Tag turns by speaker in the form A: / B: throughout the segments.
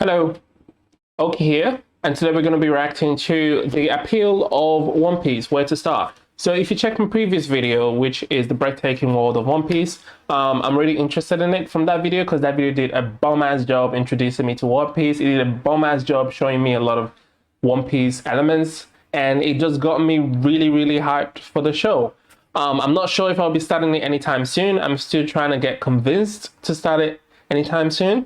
A: Hello, Oki here, and today we're going to be reacting to the appeal of One Piece, where to start. So if you check my previous video, which is the breathtaking world of One Piece, I'm really interested in it from that video because that video did a bomb-ass job introducing me to One Piece. It did a bomb-ass job showing me a lot of One Piece elements, and it just got me really hyped for the show. I'm not sure if I'll be starting it anytime soon. I'm still trying to get convinced to start it anytime soon.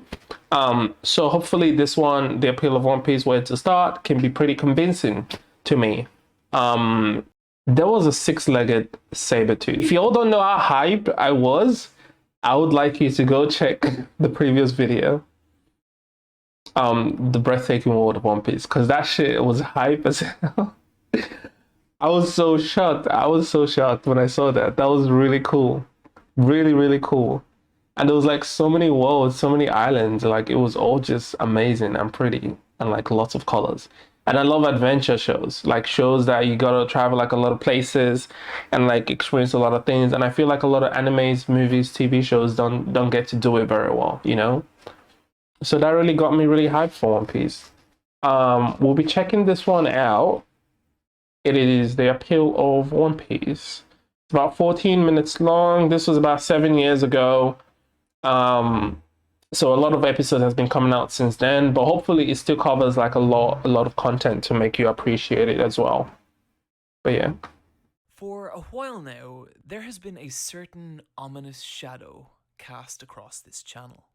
A: So hopefully this one, the appeal of One Piece, where to start, can be pretty convincing to me. There was a six-legged saber tooth. If you all don't know how hyped I was, I would like you to go check the previous video. The breathtaking world of One Piece, because that shit was hype as hell. I was so shocked. I was so shocked when I saw that. That was really cool. Really cool. And there was like so many worlds, so many islands. Like it was all just amazing and pretty and like lots of colors. And I love adventure shows, like shows that you gotta travel like a lot of places and like experience a lot of things. And I feel like a lot of animes, movies, TV shows don't get to do it very well, you know? So that really got me really hyped for One Piece. We'll be checking this one out. It is the appeal of One Piece. It's about 14 minutes long. This was about 7 years ago. So a lot of episodes has been coming out since then, but hopefully it still covers like a lot of content to make you appreciate it as well. But yeah.
B: For a while now, there has been a certain ominous shadow cast across this channel.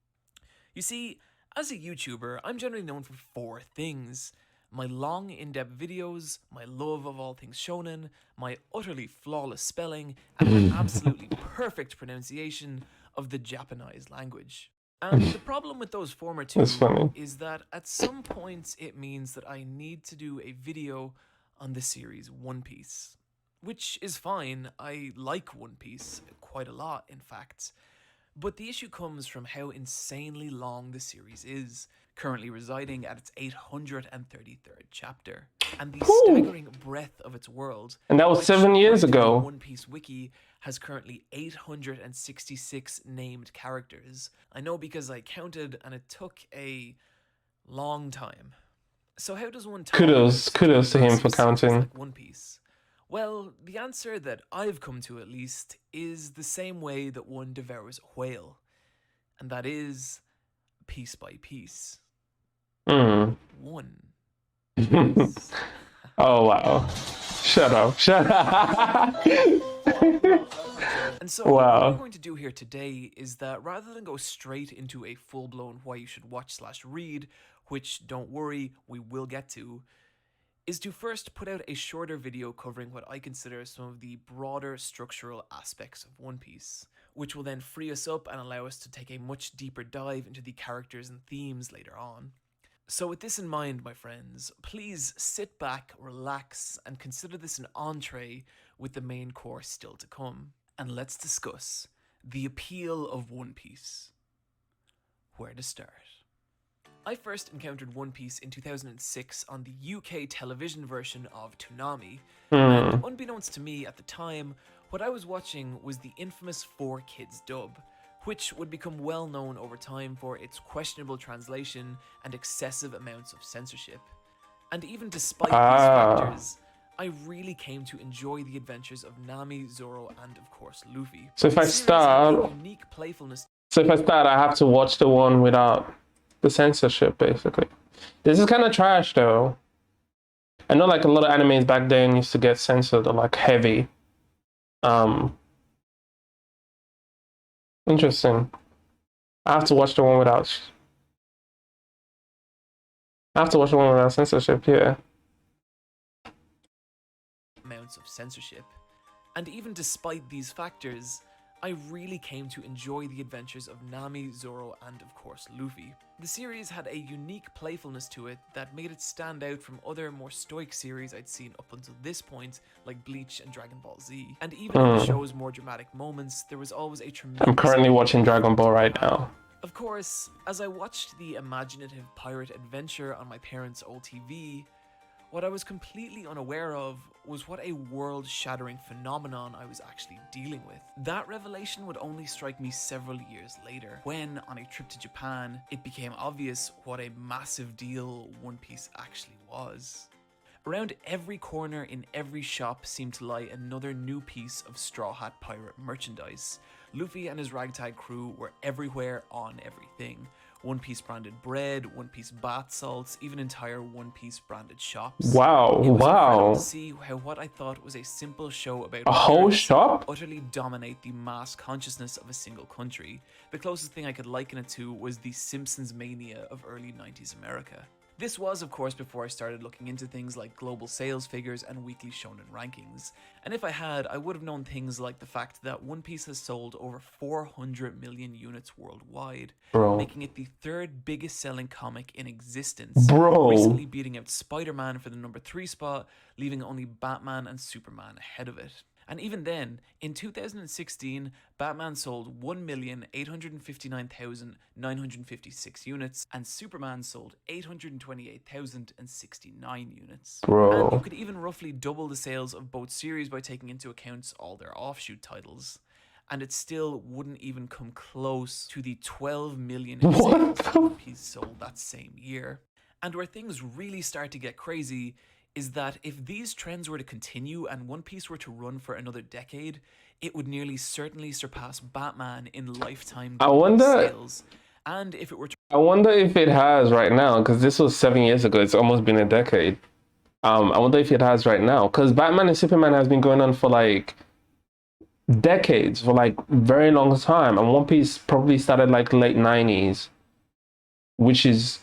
B: You see, as a YouTuber, I'm generally known for four things: my long, in-depth videos, my love of all things shonen, my utterly flawless spelling, and my absolutely perfect pronunciation of the Japanese language. And the problem with those former two is that at some points it means that I need to do a video on the series One Piece. Which is fine, I like One Piece quite a lot, in fact. But the issue comes from how insanely long the series is, currently residing at its 833rd chapter, and the staggering breadth of its world.
A: And that was 7 years ago.
B: One Piece Wiki has currently 866 named characters. I know because I counted and it took a long time. So how does one
A: kudos to him for counting.
B: Like One Piece? Well, the answer that I've come to, at least, is the same way that one devours a whale. And that is piece by piece. One piece.
A: Oh, wow. Shut up.
B: And so what I'm going to do here today is that rather than go straight into a full-blown why you should watch/read, which, don't worry, we will get to, is to first put out a shorter video covering what I consider some of the broader structural aspects of One Piece, which will then free us up and allow us to take a much deeper dive into the characters and themes later on. So with this in mind, my friends, please sit back, relax, and consider this an entree with the main course still to come. And let's discuss the appeal of One Piece. Where to start? I first encountered One Piece in 2006 on the UK television version of Toonami, and unbeknownst to me at the time, what I was watching was the infamous 4Kids dub, which would become well known over time for its questionable translation and excessive amounts of censorship. And even despite these factors, I really came to enjoy the adventures of Nami, Zoro, and of course Luffy.
A: So if I start, I have to watch the one without the censorship, basically. This is kind of trash, though. I know, like, a lot of animes back then used to get censored or like heavy. Interesting. I have to watch the one without. I have to watch the one without censorship. Yeah.
B: Amounts of censorship, and even despite these factors, I really came to enjoy the adventures of Nami, Zoro, and of course Luffy. The series had a unique playfulness to it that made it stand out from other more stoic series I'd seen up until this point, like Bleach and Dragon Ball Z. And even in the show's more dramatic moments, there was always a tremendous...
A: I'm currently watching Dragon Ball right now.
B: Of course, as I watched the imaginative pirate adventure on my parents' old TV, What I was completely unaware of was what a world-shattering phenomenon I was actually dealing with. That revelation would only strike me several years later, when, on a trip to Japan, it became obvious what a massive deal One Piece actually was. Around every corner in every shop seemed to lie another new piece of Straw Hat Pirate merchandise. Luffy and his ragtag crew were everywhere on everything. One Piece branded bread, One Piece bath salts, even entire One Piece branded shops.
A: Wow,
B: It was incredible
A: wow.
B: to see how what I thought was a simple show about
A: A whole
B: pirates
A: shop?
B: utterly dominate the mass consciousness of a single country. The closest thing I could liken it to was the Simpsons mania of early 90s America. This was, of course, before I started looking into things like global sales figures and weekly shonen rankings. And if I had, I would have known things like the fact that One Piece has sold over 400 million units worldwide,
A: Bro.
B: making it the third biggest selling comic in existence,
A: Bro.
B: recently beating out Spider-Man for the number 3 spot, leaving only Batman and Superman ahead of it. And even then, in 2016, Batman sold 1,859,956 units, and Superman sold 828,069 units.
A: Bro.
B: And you could even roughly double the sales of both series by taking into account all their offshoot titles. And it still wouldn't even come close to the 12 million sales that One Piece sold that same year. And where things really start to get crazy is that if these trends were to continue and One Piece were to run for another decade, it would nearly certainly surpass Batman in lifetime sales. And if it were to...
A: I wonder if it has right now, because this was 7 years ago. It's almost been a decade. I wonder if it has right now, because Batman and Superman has been going on for like decades, for like very long time, and One Piece probably started like late 90s, which is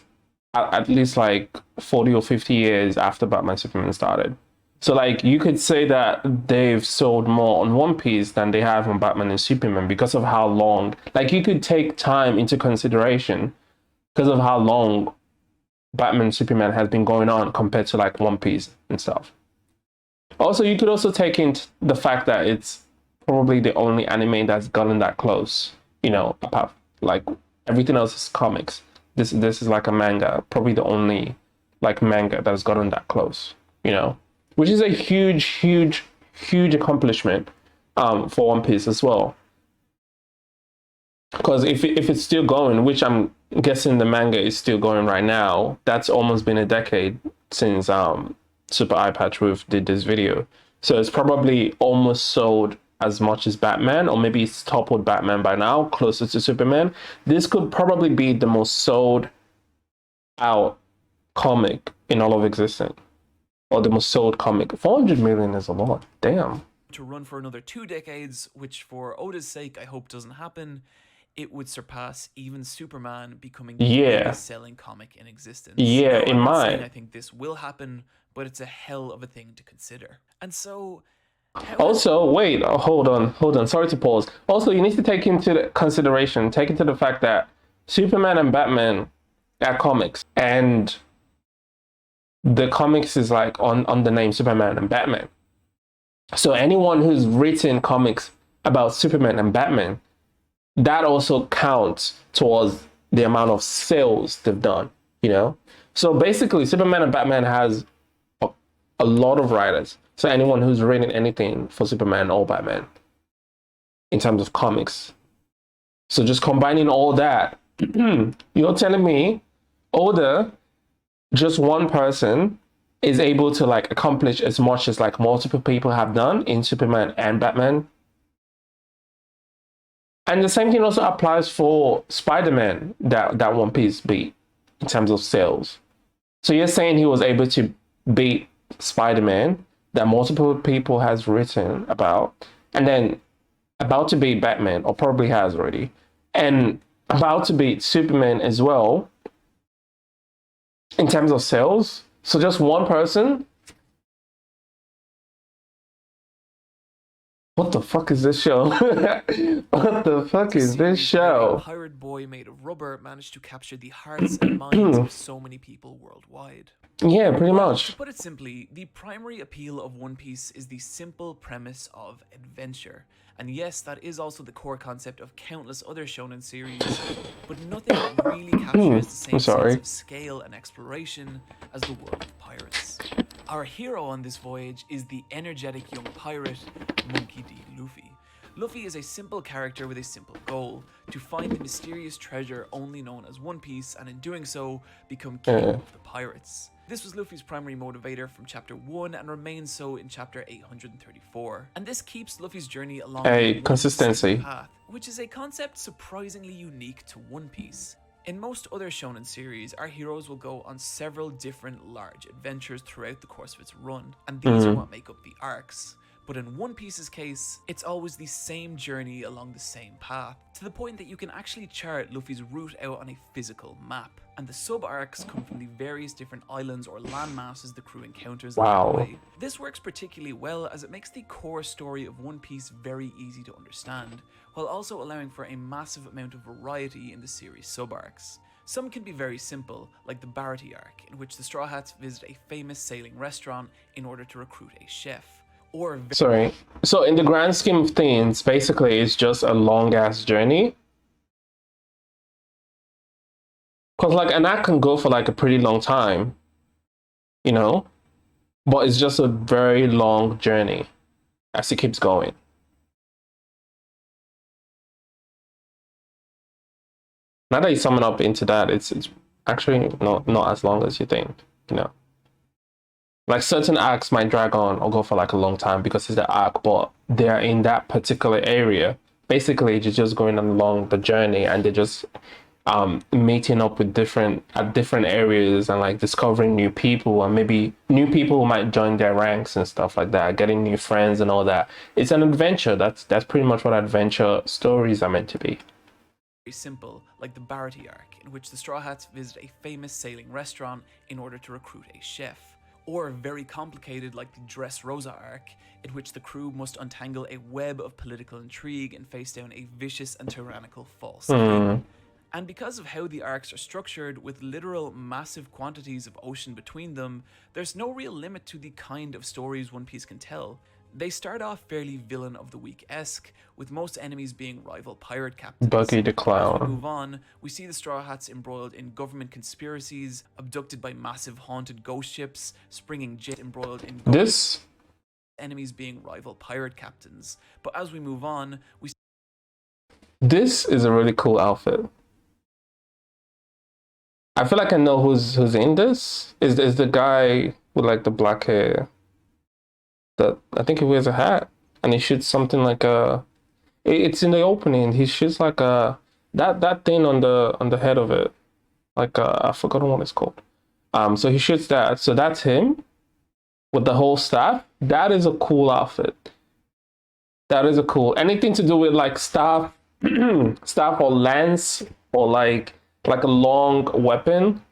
A: at least like 40 or 50 years after Batman Superman started. So like you could say that they've sold more on One Piece than they have on Batman and Superman because of how long, like you could take time into consideration because of how long Batman and Superman has been going on compared to like One Piece and stuff. Also, you could also take into the fact that it's probably the only anime that's gotten that close, you know, apart like everything else is comics. This is like a manga, probably the only like manga that's gotten that close, you know, which is a huge accomplishment for One Piece as well. Because if it's still going, which I'm guessing the manga is still going right now, that's almost been a decade since Super Eyepatch did this video. So it's probably almost sold as much as Batman, or maybe it's toppled Batman by now, closer to Superman. This could probably be the most sold out comic in all of existence, or the most sold comic. 400 million is a lot. Damn.
B: To run for another 2 decades, which for Oda's sake I hope doesn't happen, it would surpass even Superman becoming the biggest selling comic in existence.
A: Yeah,
B: now,
A: in
B: mind. I think this will happen, but it's a hell of a thing to consider. And so...
A: Also, wait, hold on. Sorry to pause. Also, you need to take into the fact that Superman and Batman are comics, and the comics is like on the name Superman and Batman. So anyone who's written comics about Superman and Batman, that also counts towards the amount of sales they've done, you know? So basically, Superman and Batman has a lot of writers. So anyone who's written anything for Superman or Batman in terms of comics. So just combining all that, you're telling me Oda, just one person, is able to like accomplish as much as like multiple people have done in Superman and Batman? And the same thing also applies for Spider-Man that One Piece beat in terms of sales. So you're saying he was able to beat Spider-Man that multiple people has written about, and then about to beat Batman, or probably has already, and about to beat Superman as well in terms of sales. So just one person? What the fuck is this show? What the fuck is this show?
B: A pirate boy made of rubber managed to capture the hearts and minds of so many people worldwide.
A: Yeah, pretty much.
B: To put it simply, the primary appeal of One Piece is the simple premise of adventure. And yes, that is also the core concept of countless other shonen series, but nothing really captures the same sense of scale and exploration as the world of pirates. Our hero on this voyage is the energetic young pirate, Monkey D. Luffy. Luffy is a simple character with a simple goal, to find the mysterious treasure only known as One Piece, and in doing so, become king of the pirates. This was Luffy's primary motivator from chapter 1 and remains so in chapter 834. And this keeps Luffy's journey along the
A: consistency
B: path, which is a concept surprisingly unique to One Piece. In most other shonen series, our heroes will go on several different large adventures throughout the course of its run, and these are what make up the arcs. But in One Piece's case, it's always the same journey along the same path, to the point that you can actually chart Luffy's route out on a physical map. And the sub-arcs come from the various different islands or landmasses the crew encounters along the way. This works particularly well as it makes the core story of One Piece very easy to understand, while also allowing for a massive amount of variety in the series sub-arcs. Some can be very simple, like the Barty arc, in which the Straw Hats visit a famous sailing restaurant in order to recruit a chef.
A: Sorry. So in the grand scheme of things, basically it's just a long ass journey. Cause like an act can go for like a pretty long time, you know, but it's just a very long journey as it keeps going. Now that you sum it up into that, it's actually not as long as you think, you know. Like certain arcs might drag on or go for like a long time because it's the arc, but they're in that particular area. Basically, you're just going along the journey and they're just meeting up with different areas and like discovering new people, and maybe new people might join their ranks and stuff like that, getting new friends and all that. It's an adventure. That's pretty much what adventure stories are meant to be.
B: Very simple, like the Barty arc, in which the Straw Hats visit a famous sailing restaurant in order to recruit a chef. Or very complicated like the Dressrosa arc, in which the crew must untangle a web of political intrigue and face down a vicious and tyrannical false king. And because of how the arcs are structured, with literal massive quantities of ocean between them, there's no real limit to the kind of stories One Piece can tell. They start off fairly villain of the week-esque, with most enemies being rival pirate captains.
A: Buggy the Clown.
B: As we move on, we see the Straw Hats embroiled in government conspiracies, abducted by massive haunted ghost ships, springing jet embroiled in
A: this
B: enemies being rival pirate captains. But as we move on,
A: this is a really cool outfit. I feel like I know who's in this. Is the guy with like the black hair? That I think he wears a hat and he shoots something like a. It's in the opening. He shoots like a that thing on the head of it, like I forgot what it's called. So he shoots that. So that's him with the whole staff. That is a cool outfit. That is a cool. Anything to do with like staff, staff or lance or like a long weapon.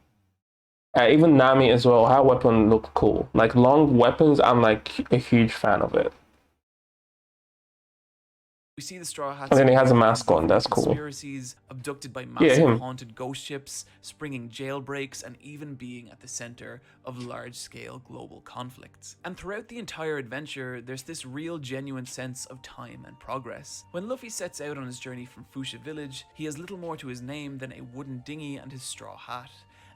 A: Even Nami as well, her weapon looked cool. Like long weapons, I'm like a huge fan of it.
B: We see the Straw Hats.
A: And then he has a mask on, that's cool.
B: Conspiracies, abducted by massive haunted ghost ships, springing jailbreaks, and even being at the center of large-scale global conflicts. And throughout the entire adventure, there's this real genuine sense of time and progress. When Luffy sets out on his journey from Fuchsia Village, he has little more to his name than a wooden dinghy and his straw hat.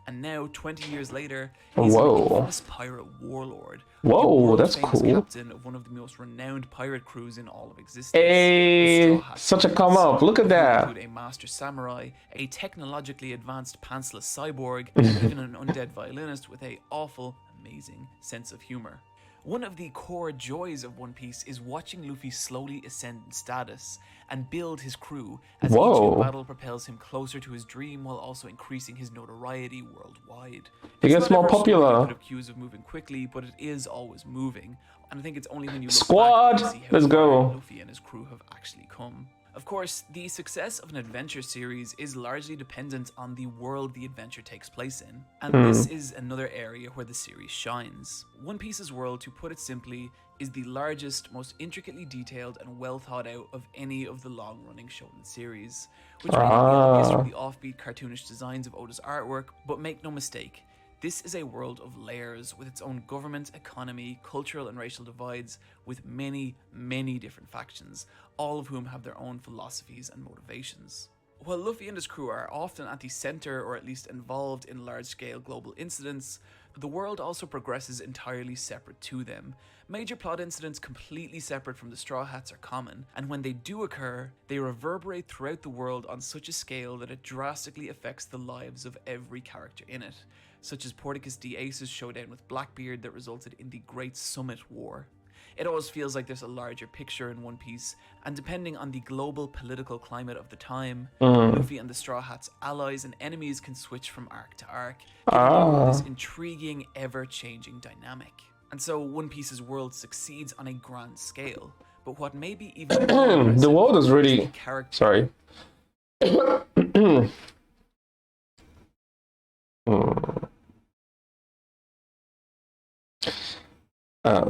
B: And now, 20 years later, he's an infamous pirate warlord.
A: Whoa, that's cool.
B: Captain of one of the most renowned pirate crews in all of existence.
A: Hey, such a come up. Look at that.
B: Include a master samurai, a technologically advanced pantsless cyborg, and even an undead violinist with a awful, amazing sense of humor. One of the core joys of One Piece is watching Luffy slowly ascend in status and build his crew as each new battle propels him closer to his dream while also increasing his notoriety worldwide.
A: He gets more popular.
B: Cues of moving quickly, but it is always moving. And I think it's only when you look
A: Squad,
B: back you see how
A: let's go.
B: Luffy and his crew have actually come. Of course, the success of an adventure series is largely dependent on the world the adventure takes place in, and this is another area where the series shines. One Piece's world, to put it simply, is the largest, most intricately detailed and well thought out of any of the long-running shonen series, which may not be obvious from the offbeat cartoonish designs of Oda's artwork, but make no mistake, this is a world of layers with its own government, economy, cultural and racial divides, with many, many different factions, all of whom have their own philosophies and motivations. While Luffy and his crew are often at the center or at least involved in large-scale global incidents, The world also progresses entirely separate to them. Major plot incidents completely separate from the Straw Hats are common, and when they do occur, they reverberate throughout the world on such a scale that it drastically affects the lives of every character in it, such as Porticus D. Ace's showdown with Blackbeard that resulted in the Great Summit War. It always feels like there's a larger picture in One Piece, and depending on the global political climate of the time, Luffy and the Straw Hats' allies and enemies can switch from arc to arc, giving the world this intriguing, ever-changing dynamic. And so One Piece's world succeeds on a grand scale, but what may be even more impressive
A: the world is really...
B: the character.
A: Sorry.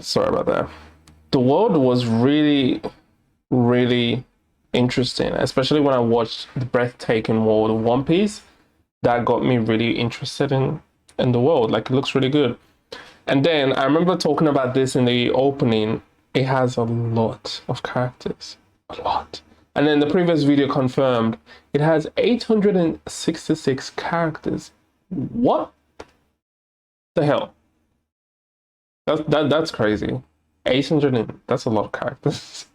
A: Sorry about that. The world was really, really interesting, especially when I watched the breathtaking world of One Piece. That got me really interested in the world. Like, it looks really good. And then I remember talking about this in the opening. It has a lot of characters, a lot. And then the previous video confirmed it has 866 characters. What the hell? That's crazy. 800, that's a lot of characters.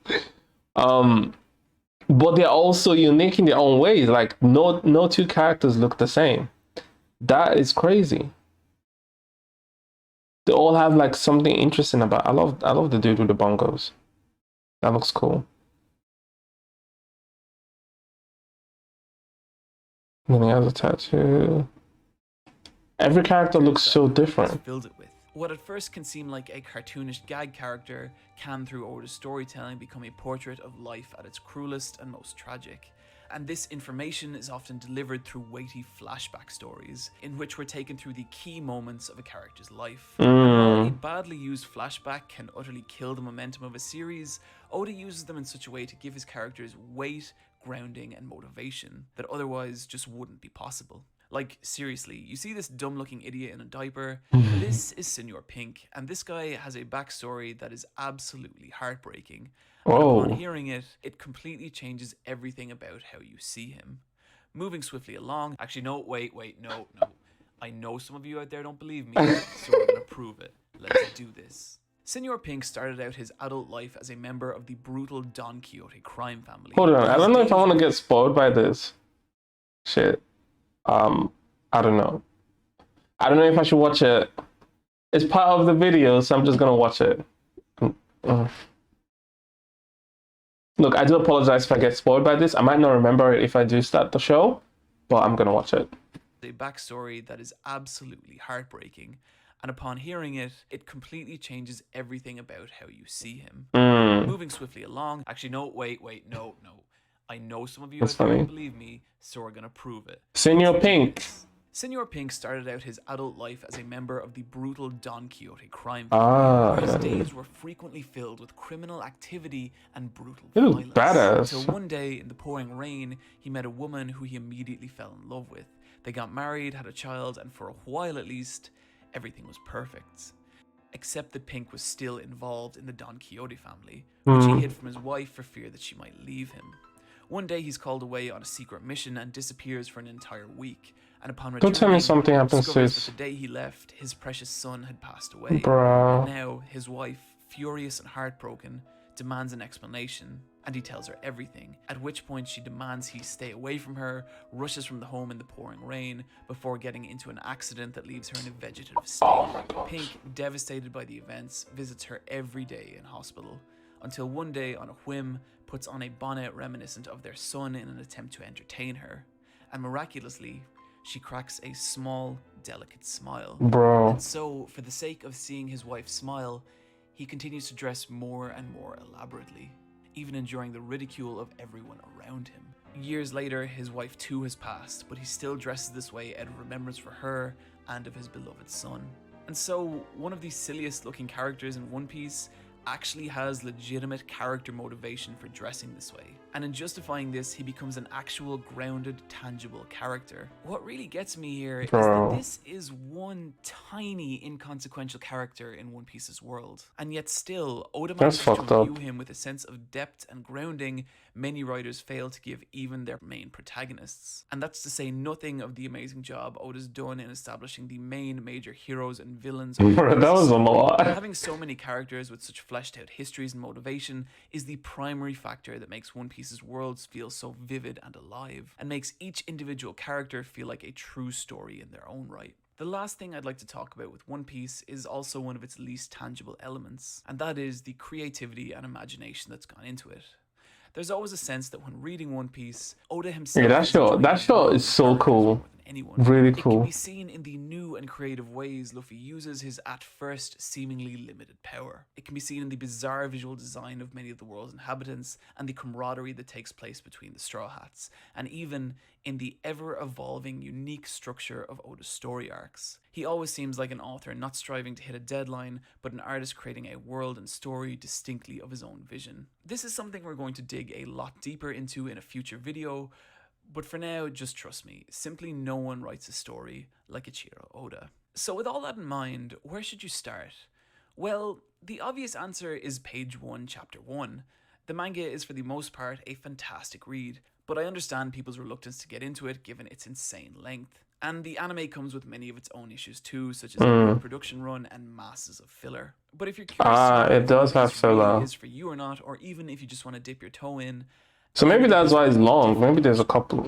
A: But they're also unique in their own ways. Like, no two characters look the same. That is crazy. They all have like something interesting about. I love the dude with the bongos. That looks cool. And then he has a tattoo. Every character looks so different.
B: Filled it with. What at first can seem like a cartoonish gag character can, through Oda's storytelling, become a portrait of life at its cruelest and most tragic. And this information is often delivered through weighty flashback stories, in which we're taken through the key moments of a character's life. And while a badly used flashback can utterly kill the momentum of a series, Oda uses them in such a way to give his characters weight, grounding, and motivation that otherwise just wouldn't be possible. Like, seriously, you see this dumb-looking idiot in a diaper? This is Senor Pink, and this guy has a backstory that is absolutely heartbreaking. And upon hearing it, it completely changes everything about how you see him. Moving swiftly along... Actually, no, wait, no. I know some of you out there don't believe me, so we're gonna prove it. Let's do this. Senor Pink started out his adult life as a member of the brutal Don Quixote crime family.
A: Hold on, I don't know if I want to get spoiled by this. Shit. I don't know. I don't know if I should watch it. It's part of the video, so I'm just gonna watch it. Look, I do apologize if I get spoiled by this. I might not remember it if I do start the show, but I'm gonna watch it.
B: A backstory that is absolutely heartbreaking, and upon hearing it, it completely changes everything about how you see him. Moving swiftly along... Actually, no, wait, no. I know some of you don't believe me, so we're gonna prove it.
A: Senor Pink.
B: Senor Pink started out his adult life as a member of the brutal Don Quixote crime family, where his days were frequently filled with criminal activity and brutal violence.
A: Badass.
B: Until one day, in the pouring rain, he met a woman who he immediately fell in love with. They got married, had a child, and for a while at least, everything was perfect. Except that Pink was still involved in the Don Quixote family, which he hid from his wife for fear that she might leave him. One day he's called away on a secret mission and disappears for an entire week. And upon returning,
A: don't tell me something happens to
B: the day he left, his precious son had passed away.
A: Bro.
B: And now his wife, furious and heartbroken, demands an explanation, and he tells her everything, at which point she demands he stay away from her, rushes from the home in the pouring rain, before getting into an accident that leaves her in a vegetative state. Pink, devastated by the events, visits her every day in hospital, until one day, on a whim, puts on a bonnet reminiscent of their son in an attempt to entertain her, and miraculously, she cracks a small, delicate smile.
A: Bro.
B: And so, for the sake of seeing his wife smile, he continues to dress more and more elaborately, even enduring the ridicule of everyone around him. Years later, his wife too has passed, but he still dresses this way out of remembrance for her and of his beloved son. And so, one of the silliest looking characters in One Piece actually has legitimate character motivation for dressing this way. And in justifying this, he becomes an actual grounded, tangible character. What really gets me here is that this is one tiny, inconsequential character in One Piece's world. And yet still, Oda manages to imbue him with a sense of depth and grounding many writers fail to give even their main protagonists. And that's to say nothing of the amazing job Oda's done in establishing the main major heroes and villains.
A: That was a lot.
B: Having so many characters with such fleshed out histories and motivation is the primary factor that makes One Piece's worlds feel so vivid and alive, and makes each individual character feel like a true story in their own right. The last thing I'd like to talk about with One Piece is also one of its least tangible elements, and that is the creativity and imagination that's gone into it. There's always a sense that when reading One Piece, Oda himself...
A: Yeah, that shot is so cool. Really cool.
B: It can be seen in the new and creative ways Luffy uses his at first seemingly limited power. It can be seen in the bizarre visual design of many of the world's inhabitants and the camaraderie that takes place between the Straw Hats, and even in the ever-evolving unique structure of Oda's story arcs. He always seems like an author not striving to hit a deadline, but an artist creating a world and story distinctly of his own vision. This is something we're going to dig a lot deeper into in a future video, but for now, just trust me, simply no one writes a story like Ichiro Oda. So with all that in mind, where should you start? Well, the obvious answer is page 1, chapter 1. The manga is for the most part a fantastic read, but I understand people's reluctance to get into it given its insane length. And the anime comes with many of its own issues too, such as a production run and masses of filler. But if you're curious
A: it does have filler.
B: Really is for you or not, or even if you just want to dip your toe in,
A: so maybe that's why it's long. Maybe there's a couple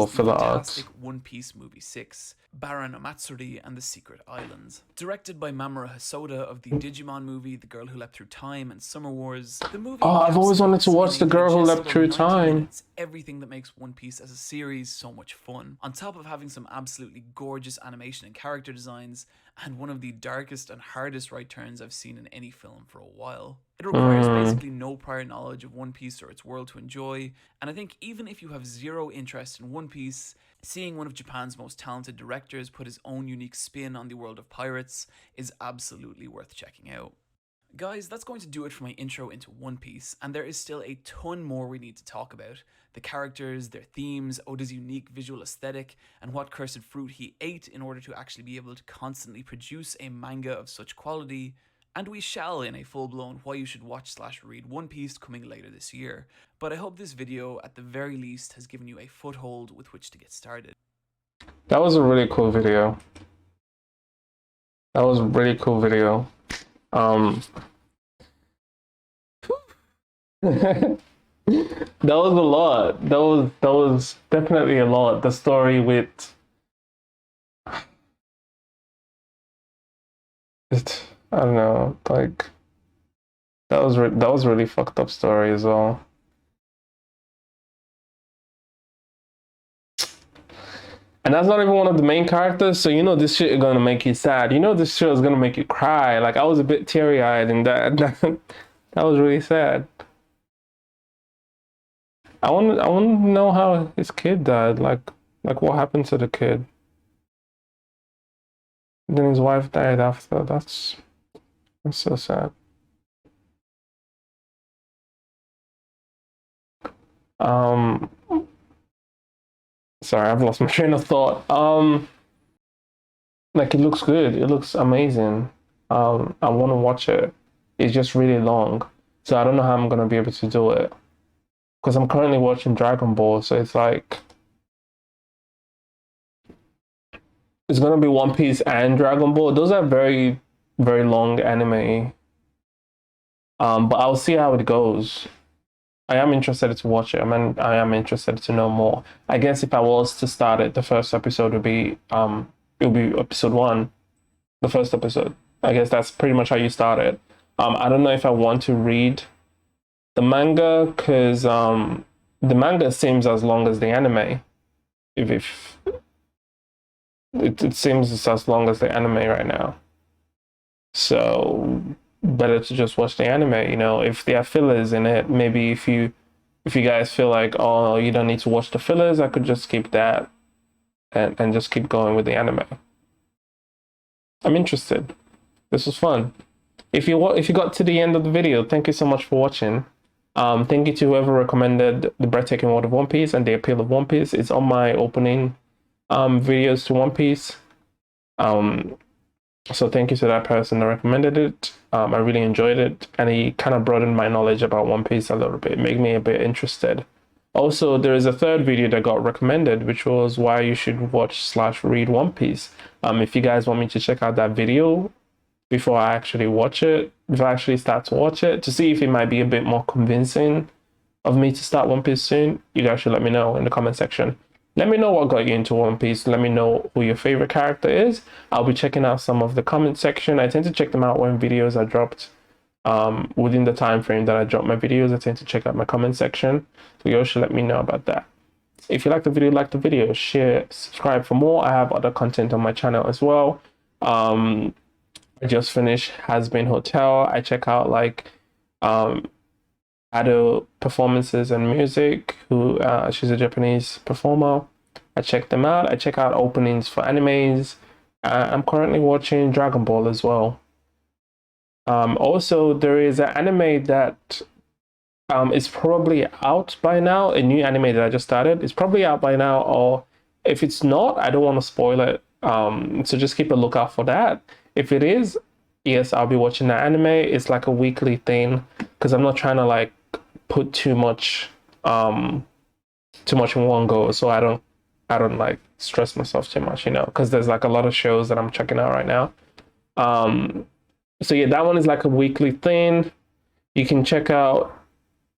A: of filler arcs.
B: One Piece Movie 6, Bara no Matsuri and the Secret Islands. Directed by Mamoru Hosoda of the Digimon movie The Girl Who Leapt Through Time and Summer Wars, the movie...
A: Oh, I've always wanted to watch The Girl Who Leapt Through Time.
B: It's everything that makes One Piece as a series so much fun, on top of having some absolutely gorgeous animation and character designs, and one of the darkest and hardest right turns I've seen in any film for a while. It requires basically no prior knowledge of One Piece or its world to enjoy, and I think even if you have zero interest in One Piece, seeing one of Japan's most talented directors put his own unique spin on the world of pirates is absolutely worth checking out. Guys, that's going to do it for my intro into One Piece, and there is still a ton more we need to talk about. The characters, their themes, Oda's unique visual aesthetic, and what cursed fruit he ate in order to actually be able to constantly produce a manga of such quality. And we shall in a full-blown why you should watch/read One Piece coming later this year. But I hope this video, at the very least, has given you a foothold with which to get started.
A: That was a really cool video. That was a really cool video. That was a lot. That was definitely a lot. The story with it, I don't know, like that was really fucked up story as well. And that's not even one of the main characters, so you know this shit is gonna make you sad. You know this shit is gonna make you cry. Like I was a bit teary-eyed in that. That was really sad. I want to know how his kid died. Like what happened to the kid? Then his wife died after. That's so sad. Sorry, I've lost my train of thought. Like it looks good. It looks amazing. I want to watch it. It's just really long, so I don't know how I'm gonna be able to do it. Because I'm currently watching Dragon Ball, so it's like it's gonna be One Piece and Dragon Ball. Those are very, very long anime. But I'll see how it goes. I am interested to watch it. I mean, I am interested to know more. I guess if I was to start it, the first episode would be it'll be episode 1, the first episode. I guess that's pretty much how you start it. I don't know if I want to read the manga because the manga seems as long as the anime. If it seems it's as long as the anime right now. So better to just watch the anime. You know, if there are fillers in it, maybe if you guys feel like, oh, you don't need to watch the fillers, I could just skip that and just keep going with the anime. I'm interested. This was fun. if you got to the end of the video, thank you so much for watching. Thank you to whoever recommended the breathtaking world of One Piece and the appeal of One Piece. It's on my opening videos to One Piece. So thank you to that person that recommended it. I really enjoyed it, and it kind of broadened my knowledge about One Piece a little bit, made me a bit interested. Also, there is a third video that got recommended, which was why you should watch/read One Piece. If you guys want me to check out that video before I actually watch it, before I actually start to watch it, to see if it might be a bit more convincing of me to start One Piece soon, you guys should let me know in the comment section. Let me know what got you into One Piece. Let me know who your favorite character is. I'll be checking out some of the comment section. I tend to check them out when videos are dropped. Within the time frame that I drop my videos, I tend to check out my comment section. So you should let me know about that. If you like the video, share, subscribe for more. I have other content on my channel as well. I just finished Has Been Hotel. I check out like Ado performances and music, who she's a Japanese performer. I check them out. I check out openings for animes. I'm currently watching Dragon Ball as well. Also, there is an anime that is probably out by now, a new anime that I just started. It's probably out by now, or if it's not, I don't want to spoil it. So just keep a lookout for that. If it is, yes, I'll be watching that anime. It's like a weekly thing, because I'm not trying to like put too much in one go, so I don't like stress myself too much, you know, because there's like a lot of shows that I'm checking out right now. So yeah, that one is like a weekly thing. You can check out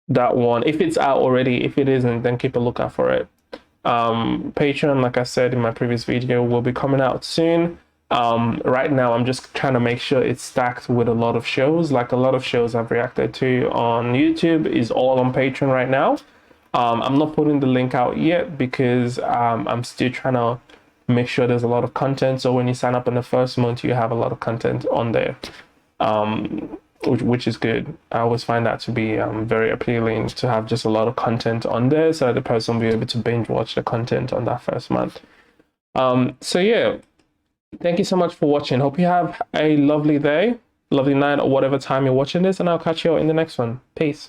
A: that one if it's out already. If it isn't, then keep a lookout for it. Patreon, like I said in my previous video, will be coming out soon. Right now I'm just trying to make sure it's stacked with a lot of shows. Like a lot of shows I've reacted to on YouTube is all on Patreon right now. I'm not putting the link out yet because I'm still trying to make sure there's a lot of content. So when you sign up in the first month, you have a lot of content on there, which is good. I always find that to be very appealing, to have just a lot of content on there, so that the person will be able to binge watch the content on that first month. So yeah, thank you so much for watching. Hope you have a lovely day, lovely night, or whatever time you're watching this, and I'll catch you in the next one. Peace.